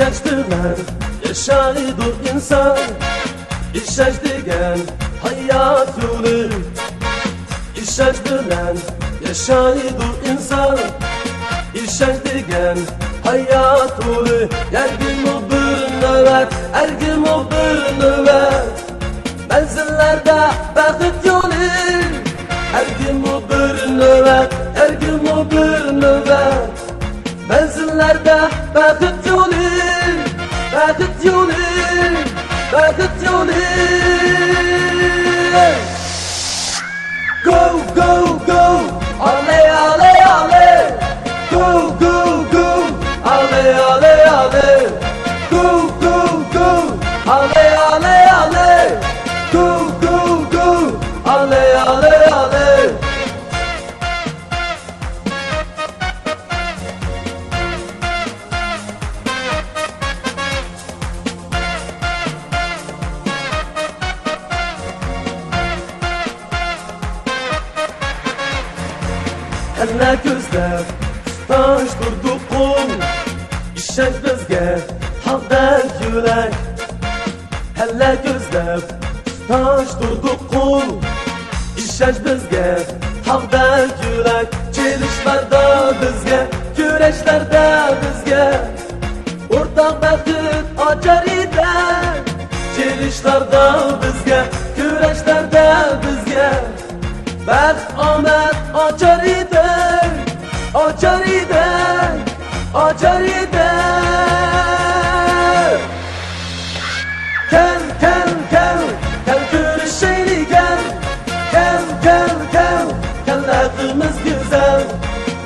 İşeçtiler, yaşaydı insan. İşeç degen hayat yolu. İşeç bilen yaşaydı insan. İşeç degen hayat yolu. Her gün o bir nöbet, her gün o bir nöbet. Menzillerde bakıt yolu. Her gün o bir nöbet, her gün o bir nöbet. Menzillerde bakıt yolu, bakıt yolu, bakıt yolu. Go, go, go, ale, ale, ale. Go, go, go, ale, ale, ale. Go, go, go, ale, ale, ale. Go, go, go, ale, ale, ale. Eller gözler taş durdu kum. İşeç bizge halder yürek. Eller gözler taş durdu kum. İşeç bizge halder yürek. Çelişlerde bizge, güreşlerde bizge. Ortak bakıt açar ider. Çelişlerde bizge, güreşlerde bizge. Bak Ahmet açar ider, açar ider, açar ider. Gel, gel, gel, gel görüşelim gel. Gel, gel, gel, gel hayatımız güzel.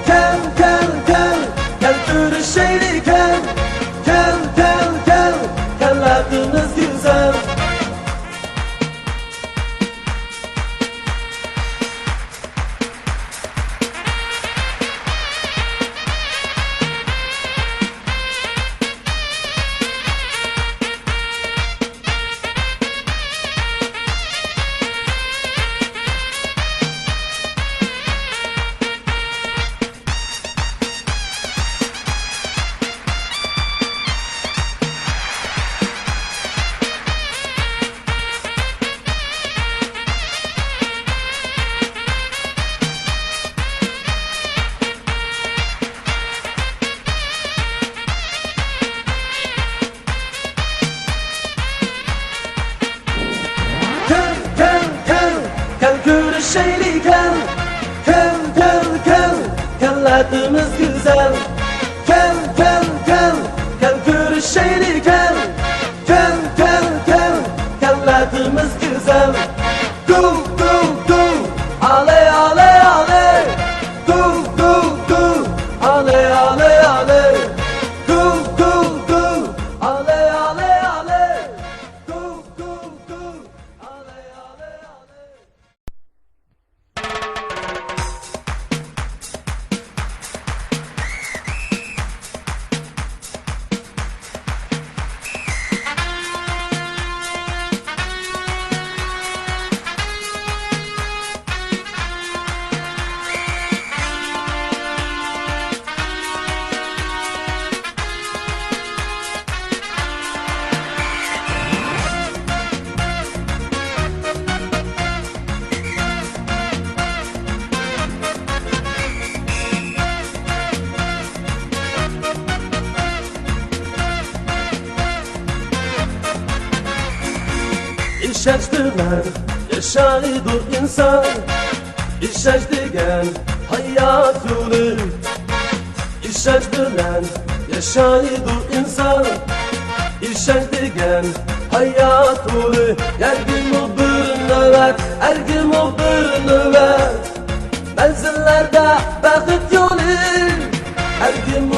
Gel, gel, gel, gel görüşelim gel. Gel, gel, gel, gel hayatımız güzel. Görüşelim gel, gel, gel, gel, gel hayatımız güzel. Gel, gel, gel, gel görüşelim gel. Gel, gel, gel, gel hayatımız güzel. Go, go, go, ale, ale, ale. Go, go, go, ale, ale, ale. Go, go, go, ale, ale, ale. Go, go, go, ale, ale, ale. İşeçtiler, yaşaydı insan. İşeç degen hayat yolu. İşeç bilen yaşaydı insan. İşeç degen hayat yolu. Her gün o bir nöbet, her gün o bir nöbet. Menzillerde bakıt yolu. Her gün